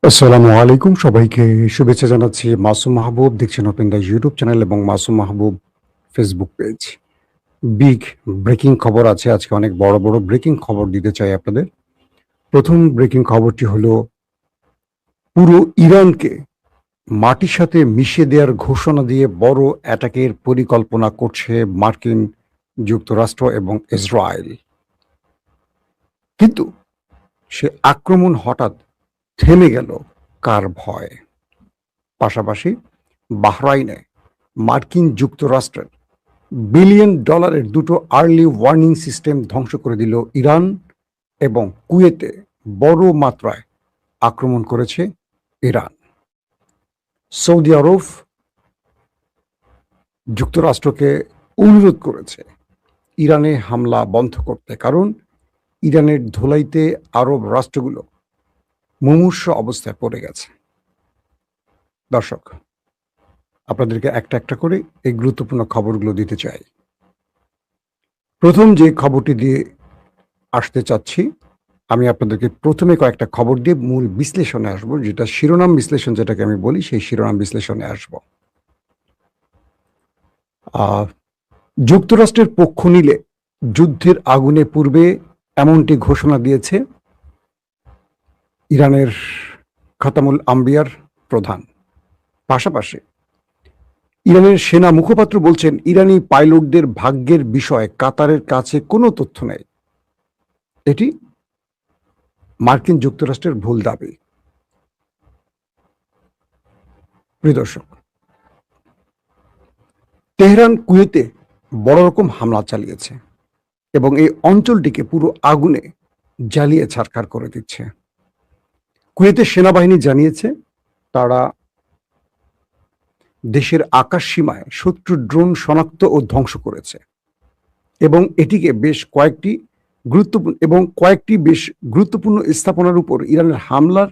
আসসালামু আলাইকুম, সবাইকে শুভেচ্ছা জানাচ্ছি। মাসুম মাহবুব, দেখছেন ওপেন দ্য ইউটিউব চ্যানেল এবং মাসুম মাহবুব ফেসবুক পেজ। বিগ ব্রেকিং খবর আছে আজকে, অনেক বড় বড় ব্রেকিং খবর দিতে চাই আপনাদের। প্রথম ব্রেকিং খবরটি হলো, পুরো ইরানকে মাটির সাথে মিশিয়ে দেওয়ার ঘোষণা দিয়ে বড় অ্যাটাকের পরিকল্পনা করছে মার্কিন যুক্তরাষ্ট্র এবং ইসরায়েল। কিন্তু সে আক্রমণ হঠাৎ থেমে গেল কার ভয়? পাশাপাশি বাহরাইনে মার্কিন যুক্তরাষ্ট্রের বিলিয়ন ডলারের দুটো আর্লি ওয়ার্নিং সিস্টেম ধ্বংস করে দিল ইরান, এবং কুয়েতে বড় মাত্রায় আক্রমণ করেছে ইরান। সৌদি আরব যুক্তরাষ্ট্রকে অনুরোধ করেছে ইরানে হামলা বন্ধ করতে, কারণ ইরানের ধোলাইতে আরব রাষ্ট্রগুলো মুমূর্ষু অবস্থায় পড়ে গেছে। দর্শক, আপনাদেরকে একটা একটা করে এই গুরুত্বপূর্ণ খবরগুলো দিতে চাই। প্রথম যে খবরটি দিয়ে আসতে চাচ্ছি, আমি আপনাদেরকে প্রথমে কয়েকটা খবর দিয়ে মূল বিশ্লেষণে আসবো, যেটা শিরোনাম বিশ্লেষণ যেটাকে আমি বলি, সেই শিরোনাম বিশ্লেষণে আসব। যুক্তরাষ্ট্রের পক্ষ নিলে যুদ্ধের আগুনে পূর্বে এমনটি ঘোষণা দিয়েছে ইরানের খাতামুল আম্বিয়ার প্রধান। পাশাপাশি ইরানের সেনা মুখপাত্র বলছেন, ইরানি পাইলটদের ভাগ্যের বিষয়ে কাতারের কাছে কোনো তথ্য নেই। এটি মার্কিন যুক্তরাষ্ট্রের ভুল দাবি। প্রিয় দর্শক, তেহরান কুয়েতে বড় রকম হামলা চালিয়েছে এবং এই অঞ্চলটিকে পুরো আগুনে জ্বালিয়ে ছারখার করে দিচ্ছে। কুয়েতের সেনাবাহিনী জানিয়েছে তারা দেশের আকাশ সীমায় শত্রু ড্রোন শনাক্ত ও ধ্বংস করেছে, এবং এটিকে বেশ কয়েকটি গুরুত্বপূর্ণ স্থাপনার উপর ইরানের হামলার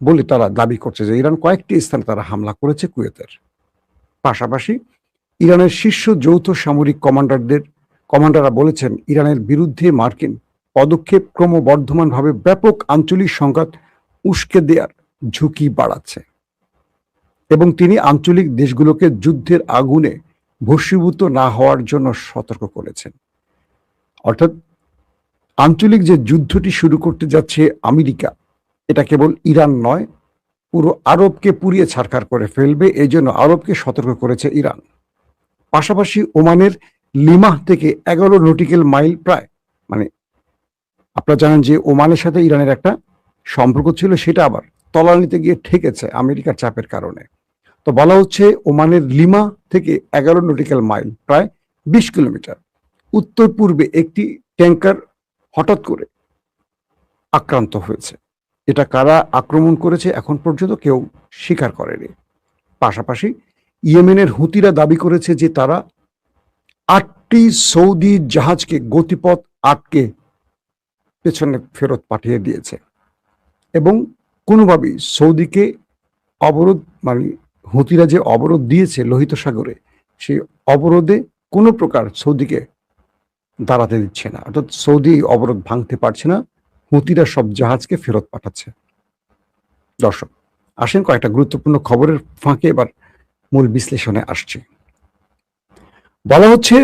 বলে তারা দাবি করছে, যে ইরান কয়েকটি স্থানে তারা হামলা করেছে কুয়েতের। পাশাপাশি ইরানের শীর্ষ যৌথ সামরিক কমান্ডাররা বলেছেন, ইরানের বিরুদ্ধে মার্কিন পদক্ষেপ ক্রমবর্ধমানভাবে ব্যাপক আঞ্চলিক সংঘাত উস্কে দেওয়ার ঝুঁকি বাড়াচ্ছে, এবং তিনি আঞ্চলিক দেশগুলোকে যুদ্ধের আগুনে ভস্মীভূত না হওয়ার জন্য সতর্ক করেছেন। অর্থাৎ আঞ্চলিক যে যুদ্ধটি শুরু করতে যাচ্ছে আমেরিকা, এটা কেবল ইরান নয়, পুরো আরবকে পুড়িয়ে ছারখার করে ফেলবে, এই জন্য আরবকে সতর্ক করেছে ইরান। পাশাপাশি ওমানের লিমাহ থেকে 11 নটিক্যাল মাইল, প্রায় মানে আপনারা জানেন যে ওমানের সাথে ইরানের একটা সম্পর্ক ছিল, সেটা আবার তলানিতে গিয়ে ঠেকেছে আমেরিকার চাপের কারণে। তো বলা হচ্ছে ওমানের লিমা থেকে 11 নটিক্যাল মাইল, প্রায় 20 কিলোমিটার উত্তর পূর্বে একটি ট্যাঙ্কার হঠাৎ করে আক্রান্ত হয়েছে। এটা কারা আক্রমণ করেছে এখন পর্যন্ত কেউ স্বীকার করেনি। পাশাপাশি ইয়েমেনের হুতিরা দাবি করেছে যে তারা 8টি সৌদি জাহাজকে গতিপথ আটকে পেছনে ফেরত পাঠিয়ে দিয়েছে, এবং কোনোভাবেই সৌদিকে অবরোধ, মানে হুতিরা যে অবরোধ দিয়েছে লোহিত সাগরে, সেই অবরোধে কোনো প্রকার সৌদিকে দাঁড়াতে দিচ্ছে না। অর্থাৎ সৌদি অবরোধ ভাঙতে পারছে না, হুতিরা সব জাহাজকে ফেরত পাঠাচ্ছে। দর্শক, আসেন কয়েকটা গুরুত্বপূর্ণ খবরের ফাঁকে এবার মূল বিশ্লেষণে আসছে। বলা হচ্ছে,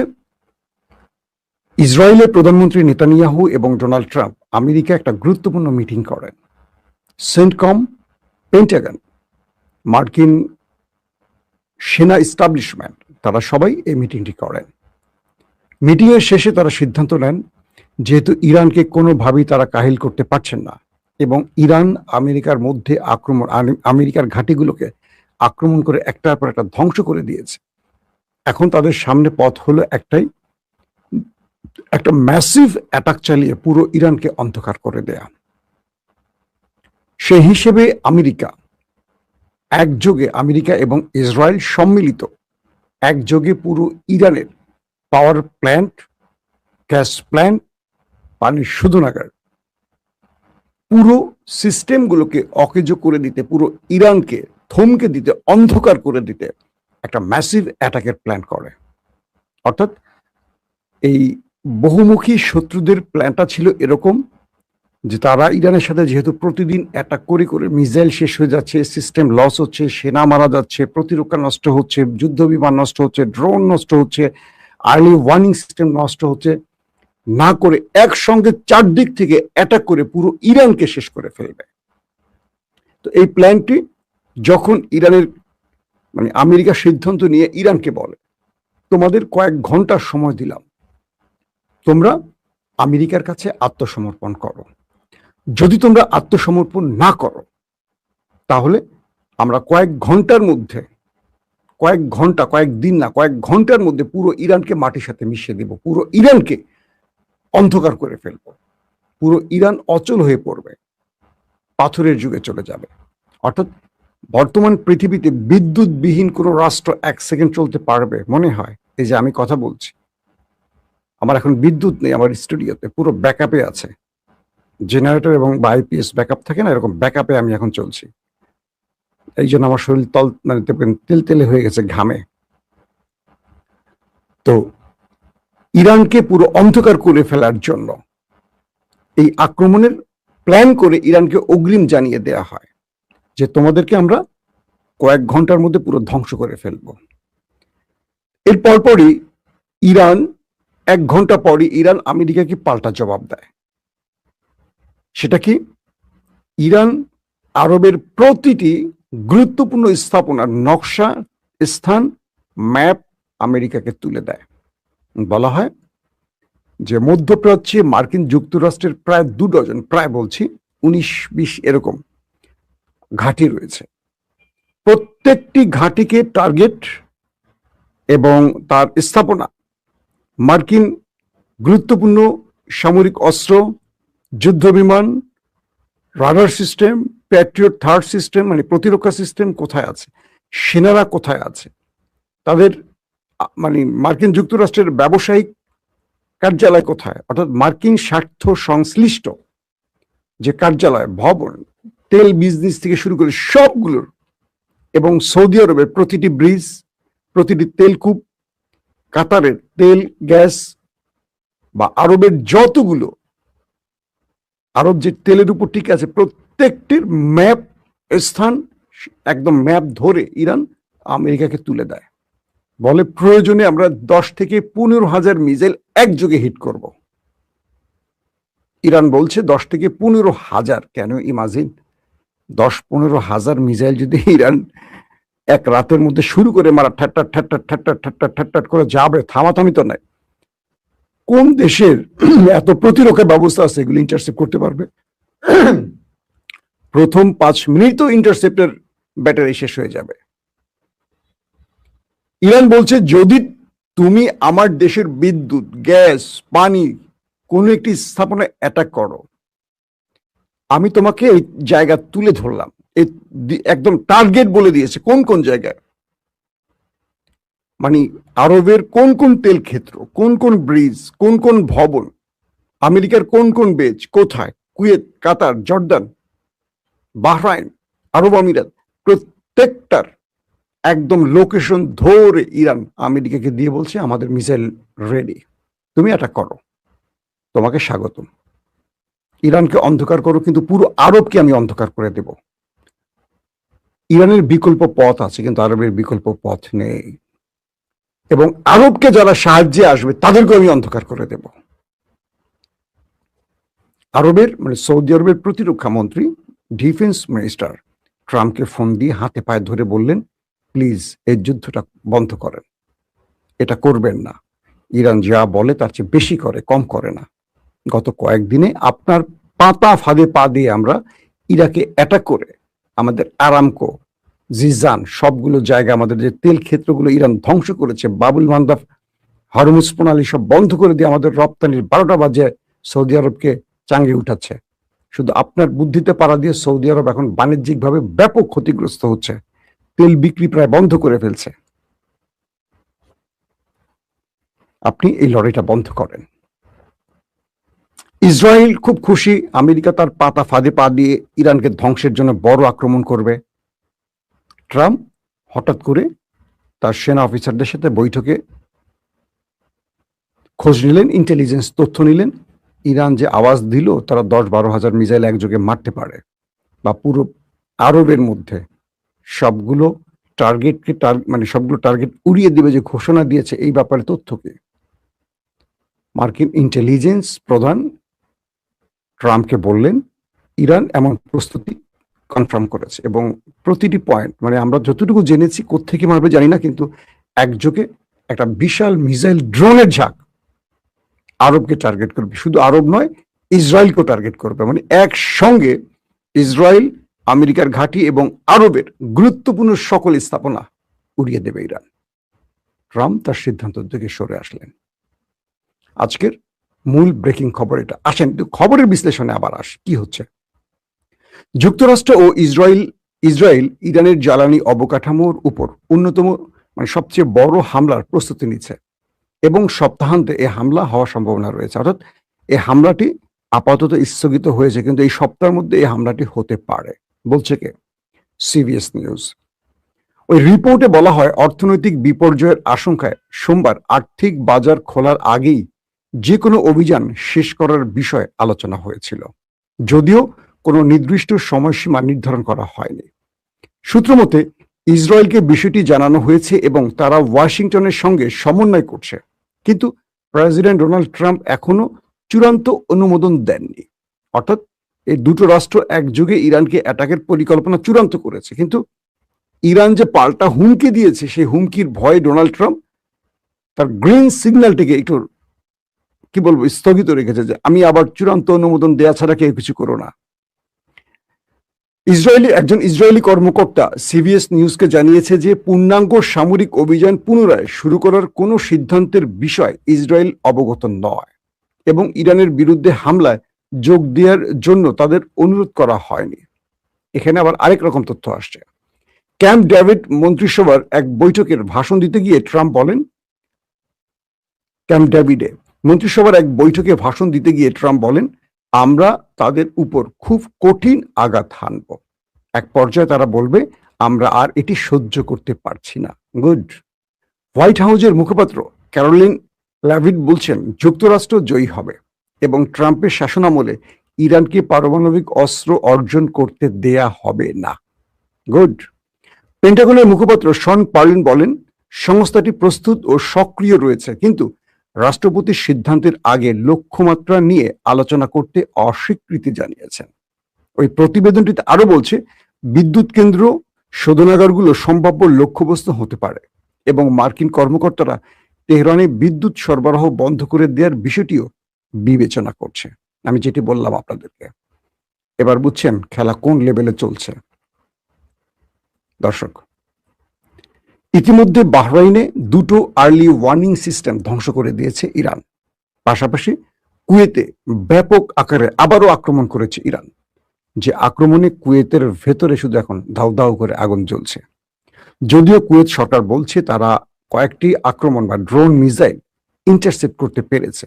ইসরায়েলের প্রধানমন্ত্রী নেতানিয়াহু এবং ডোনাল্ড ট্রাম্প আমেরিকা একটা গুরুত্বপূর্ণ মিটিং করেন। সেন্টকম, পেন্টাগন, মার্কিন সেনা এস্টাবলিশমেন্ট, তারা সবাই এই মিটিংটি করেন। মিটিংয়ের শেষে তারা সিদ্ধান্ত নেন, যেহেতু ইরানকে কোনোভাবেই তারা কাহিল করতে পারছেন না, এবং ইরান আমেরিকার মধ্যে আমেরিকার ঘাঁটিগুলোকে আক্রমণ করে একটার পর একটা ধ্বংস করে দিয়েছে, এখন তাদের সামনে পথ হলো একটাই, একটা ম্যাসিভ অ্যাটাক চালিয়ে পুরো ইরানকে অন্ধকার করে দেয়া। সেই হিসেবে আমেরিকা এবং ইসরায়েল সম্মিলিত একযোগে পুরো ইরানের পাওয়ার প্ল্যান্ট, গ্যাস প্ল্যান্ট, পানির শোধনাগার, পুরো সিস্টেমগুলোকে অকেজো করে দিতে, পুরো ইরানকে থমকে দিতে, অন্ধকার করে দিতে একটা ম্যাসিভ অ্যাটাকের প্ল্যান করে। অর্থাৎ এই বহুমুখী শত্রুদের প্ল্যানটা ছিল এরকম, যে তারা ইরানের সাথে যেহেতু প্রতিদিন অ্যাটাক করে করে মিসাইল শেষ হয়ে যাচ্ছে, সিস্টেম লস হচ্ছে, সেনা মারা যাচ্ছে, প্রতিরক্ষা নষ্ট হচ্ছে, যুদ্ধ বিমান নষ্ট হচ্ছে, ড্রোন নষ্ট হচ্ছে, আর্লি ওয়ার্নিং সিস্টেম নষ্ট হচ্ছে, না করে একসঙ্গে চারদিক থেকে অ্যাটাক করে পুরো ইরানকে শেষ করে ফেলবে। তো এই প্ল্যানটি যখন ইরানের মানে আমেরিকা সিদ্ধান্ত নিয়ে ইরানকে বলে তোমাদের কয়েক ঘন্টার সময় দিলাম, তোমরা আমেরিকার কাছে আত্মসমর্পণ করো, যদি তোমরা আত্মসমর্পণ না করো তাহলে আমরা কয়েক ঘন্টার মধ্যে, কয়েক ঘন্টা, কয়েকদিন না, কয়েক ঘন্টার মধ্যে পুরো ইরানকে মাটির সাথে মিশিয়ে দেব, পুরো ইরানকে অন্ধকার করে ফেলব, পুরো ইরান অচল হয়ে পড়বে, পাথরের যুগে চলে যাবে। অর্থাৎ বর্তমান পৃথিবীতে বিদ্যুৎবিহীন কোনো রাষ্ট্র 1 সেকেন্ড চলতে পারবে মনে হয়? এই যে আমি কথা বলছি, আমার এখন বিদ্যুৎ নেই, আমার স্টুডিওতে পুরো ব্যাকআপে আছে, জেনারেটর এবং আইপিএস ব্যাকআপ থাকে না, এরকম ব্যাকআপে আমি এখন চলছি। এই জন্য আমার শরীর মানে তেলতেলে হয়ে গেছে ঘামে। তো ইরানকে পুরো অন্ধকার করে ফেলার জন্য এই আক্রমণের প্ল্যান করে ইরানকে অগ্রিম জানিয়ে দেয়া হয় যে তোমাদেরকে আমরা কয়েক ঘন্টার মধ্যে পুরো ধ্বংস করে ফেলব। এর পরপরই ইরান 1 ঘন্টা পরই ইরান আমেরিকাকে পাল্টা জবাব দেয়। সেটা কি? ইরান আরবের প্রতিটি গুরুত্বপূর্ণ স্থাপনার নকশা, স্থান, ম্যাপ আমেরিকাকে তুলে দেয়। বলা হয় যে মধ্যপ্রাচ্যে মার্কিন যুক্তরাষ্ট্রের প্রায় 2 ডজন, প্রায় বলছি 19-20 এরকম ঘাঁটি রয়েছে। প্রত্যেকটি ঘাঁটিকে টার্গেট এবং তার স্থাপনা মার্কিন গুরুত্বপূর্ণ সামরিক অস্ত্র, যুদ্ধ বিমান, radar system, Patriot third system মানে প্রতিরক্ষা সিস্টেম কোথায় আছে, সেনারা কোথায় আছে, তাদের মানে মার্কিন যুক্তরাষ্ট্রের ব্যবসায়িক কার্যালয় কোথায়, অর্থাৎ মার্কিন স্বার্থ সংশ্লিষ্ট যে কার্যালয়, ভবন, তেল বিজনেস থেকে শুরু করে সবগুলোর, এবং সৌদি আরবের প্রতিটি ব্রিজ, প্রতিটি তেলকূপ, কাতারের তেল গ্যাস বা আরবের যতগুলো আরব যে তেলের উপর টিকে আছে প্রত্যেকটির ম্যাপ, স্থান, একদম ম্যাপ ধরে ইরান আমেরিকাকে তুলে দেয়। বলে প্রয়োজনে আমরা 10 থেকে 15,000 মিসাইল একযোগে হিট করব। ইরান বলছে 10 থেকে 15,000। কেন? ইমাজিন 10-15,000 মিসাইল যদি ইরান এক রাতের মধ্যে শুরু করে মারা, ঠাট্টাট ঠাট্টাট ঠাট্টাট ঠাট্টাট ঠাট্টাট করে যাবে, থামাথামি তো নাই। কোন দেশের এত প্রতিরক্ষা ব্যবস্থা আছে এগুলো ইন্টারসেপ্ট করতে পারবে? প্রথম 5 মিনিট তো ইন্টারসেপ্টের ব্যাটারি শেষ হয়ে যাবে। ইরান বলছে যদি তুমি আমার দেশের বিদ্যুৎ, গ্যাস, পানি কোন একটি স্থাপনায় অ্যাটাক করো, আমি তোমাকে এই জায়গা তুলে ধরলাম। একদম টার্গেট বলে দিয়েছে কোন কোন জায়গায়, মানে আরবের কোন কোন তেল ক্ষেত্র, কোন কোন ব্রিজ, কোন কোন ভবন, আমেরিকার কোন কোন বেজ কোথায়, কুয়েত, কাতার, জর্দান, বাহরাইন, আরব আমিরাত, প্রত্যেকটার একদম লোকেশন ধরে ইরান আমেরিকাকে দিয়ে বলছে আমাদের মিসাইল রেডি, তুমি অ্যাটাক করো, তোমাকে স্বাগতম। ইরানকে অন্ধকার করো, কিন্তু পুরো আরবকে আমি অন্ধকার করে দেব। ইরানের বিকল্প পথ আছে, কিন্তু আরবের বিকল্প পথ নেই। এবং আরবকে যারা সাহায্যে আসবে তাদেরকে আমি অন্ধকার করে দেব। আরবের মানে সৌদি আরবের প্রতিরক্ষা মন্ত্রী, ডিফেন্স মিনিস্টার ট্রাম্পকে ফোন দিয়ে হাতে পায়ে ধরে বললেন, প্লিজ এই যুদ্ধটা বন্ধ করেন, এটা করবেন না। ইরান যা বলে তার চেয়ে বেশি করে, কম করে না। গত কয়েকদিনে আপনার পাতা ফাঁদে পা দিয়ে আমরা ইরাকে অ্যাটাক করে আমাদের আরামকো, জিজান সবগুলো জায়গা, আমাদের যে তেল ক্ষেত্রগুলো ইরান ধ্বংস করেছে, বাবুল মান্দাব, হরমুজ প্রণালী সব বন্ধ করে দিয়ে আমাদের রপ্তানির 12টা বাজে সৌদি আরবকে চাঙ্গে উঠাচ্ছে। শুধু আপনার বুদ্ধিতে পাড়া দিয়ে সৌদি আরব এখন বাণিজ্যিকভাবে ব্যাপক ক্ষতিগ্রস্ত হচ্ছে, তেল বিক্রি প্রায় বন্ধ করে ফেলছে। আপনি এই লড়াইটা বন্ধ করেন। ইসরায়েল খুব খুশি, আমেরিকা তার পাতা ফাঁদে পা দিয়ে ইরানকে ধ্বংসের জন্য বড় আক্রমণ করবে। ট্রাম্প হঠাৎ করে তার সেনা অফিসারদের সাথে বৈঠকে খোঁজ নিলেন, ইন্টেলিজেন্স তথ্য নিলেন, ইরান যে আওয়াজ দিল তারা 10-12 হাজার মিসাইল একযোগে মারতে পারে, বা পুরো আরবের মধ্যে সবগুলো টার্গেটকে মানে সবগুলো টার্গেট উড়িয়ে দিবে যে ঘোষণা দিয়েছে, এই ব্যাপারে তথ্য কি? মার্কিন ইন্টেলিজেন্স প্রধান ট্রাম্পকে বললেন ইরান এমন প্রস্তুতি কনফার্ম করেছে, এবং প্রতিটি পয়েন্ট মানে আমরা যতটুকু জেনেছি, কোত্থেকে মারবে জানি না, কিন্তু একযোগে একটা বিশাল মিসাইল ড্রোনের ঝাঁক আরবকে টার্গেট করবে। শুধু আরব নয়, ইসরায়েলকেও টার্গেট করবে। মানে একসঙ্গে ইসরায়েল, আমেরিকার ঘাঁটি এবং আরবের গুরুত্বপূর্ণ সকল স্থাপনা উড়িয়ে দেবে ইরান। ট্রাম্প তার সিদ্ধান্ত থেকে সরে আসলেন। আজকের মূল ব্রেকিং খবর এটা। আসেন খবরের বিশ্লেষণে আবার কি হচ্ছে। যুক্তরাষ্ট্র ও ইসরায়েল ইরানের জ্বালানি অবকাঠামোর উপর অন্যতম মানে সবচেয়ে বড় হামলার প্রস্তুতি নিচ্ছে, এবং সপ্তাহান্তে এই হামলা হওয়ার সম্ভাবনা রয়েছে। অর্থাৎ এই হামলাটি আপাতত স্থগিত হয়েছে, কিন্তু এই সপ্তাহের মধ্যে এই হামলাটি হতে পারে, বলছে কে? CBS news. ওই রিপোর্টে বলা হয় অর্থনৈতিক বিপর্যয়ের আশঙ্কায় সোমবার আর্থিক বাজার খোলার আগেই যে কোনো অভিযান শেষ করার বিষয়ে আলোচনা হয়েছিল, যদিও কোনো নির্দিষ্ট সময়সীমা নির্ধারণ করা হয়নি। সূত্র মতে ইসরায়েলকে বিষয়টি জানানো হয়েছে এবং তারা ওয়াশিংটনের সঙ্গে সমন্বয় করছে, কিন্তু প্রেসিডেন্ট ডোনাল্ড ট্রাম্প এখনো চূড়ান্ত অনুমোদন দেননি। অর্থাৎ এই দুটো রাষ্ট্র একযোগে ইরানকে অ্যাটাকের পরিকল্পনা চূড়ান্ত করেছে, কিন্তু ইরান যে পাল্টা হুমকি দিয়েছে, সেই হুমকির ভয়ে ডোনাল্ড ট্রাম্প তার গ্রিন সিগন্যালটিকে একটু কি বলবো স্থগিত রেখেছে, যে আমি আবার চূড়ান্ত অনুমোদন দেওয়া ছাড়া কেউ কিছু করো না। একজন ইসরায়েলি কর্মকর্তা সিবিএস নিউজকে জানিয়েছে যে পূর্ণাঙ্গ সামরিক অভিযান পুনরায় শুরু করার কোনো সিদ্ধান্তের বিষয় ইসরায়েল অবগত নয়, এবং ইরানের বিরুদ্ধে হামলায় যোগ দেওয়ার জন্য তাদের অনুরোধ করা হয়নি। এখানে আবার আরেক রকম তথ্য আসছে। ক্যাম্প ডেভিড মন্ত্রিসভার এক বৈঠকের ভাষণ দিতে গিয়ে ট্রাম্প বলেন, ক্যাম্প ডেভিডে মন্ত্রিসভার এক বৈঠকে ভাষণ দিতে গিয়ে ট্রাম্প বলেন, আমরা তাদের উপর খুব কঠিন আঘাত হানব। এক পর্যায়ে তারা বলবে আমরা আর এটি সহ্য করতে পারছি না। গুড। হোয়াইট হাউসের মুখপাত্র ক্যারোলিন ল্যাভিট বলছেন যুক্তরাষ্ট্র জয়ী হবে এবং ট্রাম্পের শাসনামলে ইরানকে পারমাণবিক অস্ত্র অর্জন করতে দেয়া হবে না। গুড। পেন্টাগনের মুখপাত্র শন পার্লিন বলেন সংস্থাটি প্রস্তুত ও সক্রিয় রয়েছে, কিন্তু রাষ্ট্রপতির সিদ্ধান্তের আগে লক্ষ্যমাত্রা নিয়ে আলোচনা করতে অস্বীকৃতি জানিয়েছেন। ওই প্রতিবেদনটিতে আরো বলছে বিদ্যুৎ কেন্দ্র, শোধনাগারগুলো সম্ভাব্য লক্ষ্যবস্তু হতে পারে, এবং মার্কিন কর্মকর্তারা তেহরানে বিদ্যুৎ সরবরাহ বন্ধ করে দেওয়ার বিষয়টিও বিবেচনা করছে। আমি যেটি বললাম আপনাদেরকে, এবার বুঝছেন খেলা কোন লেভেলে চলছে। দর্শক, ইতিমধ্যে বাহরাইনে দুটো আর্লি ওয়ার্নিং সিস্টেম ধ্বংস করে দিয়েছে ইরান। পাশাপাশি কুয়েতে ব্যাপক আকারে আবারও আক্রমণ করেছে ইরান, যে আক্রমণে কুয়েতের ভেতরে শুধু এখন ধাউ ধাউ করে আগুন জ্বলছে। যদিও কুয়েত সরকার বলছে তারা কয়েকটি আক্রমণ বা ড্রোন মিসাইল ইন্টারসেপ্ট করতে পেরেছে,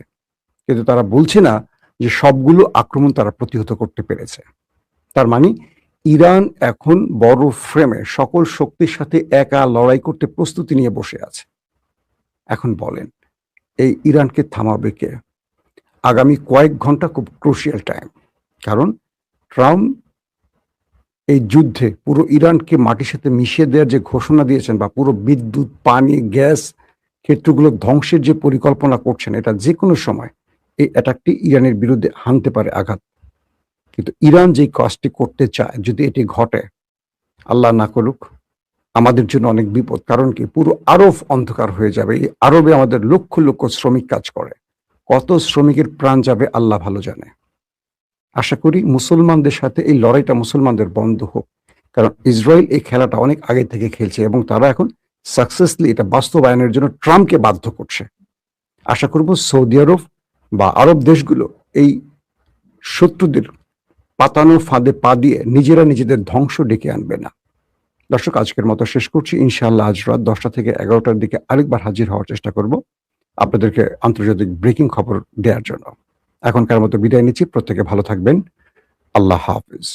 কিন্তু তারা বলছে না যে সবগুলো আক্রমণ তারা প্রতিহত করতে পেরেছে। তার মানে ইরান এখন বড় ফ্রেমে সকল শক্তির সাথে একা লড়াই করতে প্রস্তুতি নিয়ে বসে আছে। এখন বলেন এই ইরানকে থামাবে কে? আগামী কয়েক ঘন্টা খুব ক্রুশিয়াল টাইম, কারণ ট্রাম্প এই যুদ্ধে পুরো ইরানকে মাটির সাথে মিশিয়ে দেওয়ার যে ঘোষণা দিয়েছেন, বা পুরো বিদ্যুৎ, পানি, গ্যাস ক্ষেত্রগুলো ধ্বংসের যে পরিকল্পনা করছেন, এটা যে কোনো সময় এই অ্যাটাকটি ইরানের বিরুদ্ধে হানতে পারে আঘাত। কিন্তু ইরান যে কাজটি করতে চায়, যদি এটি ঘটে, আল্লাহ না করুক, আমাদের জন্য অনেক বিপদ। কারণ কি, পুরো আরব অন্ধকার হয়ে যাবে। এই আরবে আমাদের লক্ষ লক্ষ শ্রমিক কাজ করে, কত শ্রমিকের প্রাণ যাবে আল্লাহ ভালো জানে। আশা করি মুসলমানদের সাথে এই লড়াইটা মুসলমানদের বন্ধ হোক, কারণ ইসরায়েল এই খেলাটা অনেক আগে থেকে খেলছে এবং তারা এখন সাকসেসলি এটা বাস্তবায়নের জন্য ট্রাম্পকে বাধ্য করছে। আশা করব সৌদি আরব বা আরব দেশগুলো এই শত্রুদের পাতানোর ফাঁদে পা দিয়ে নিজেরা নিজেদের ধ্বংস ডেকে আনবে না। দর্শক, আজকের মতো শেষ করছি। ইনশাআল্লাহ আজ রাত 10টা থেকে 11টার দিকে আরেকবার হাজির হওয়ার চেষ্টা করব আপনাদেরকে আন্তর্জাতিক ব্রেকিং খবর দেওয়ার জন্য। এখনকার মতো বিদায় নিচ্ছি। প্রত্যেকে ভালো থাকবেন। আল্লাহ হাফিজ।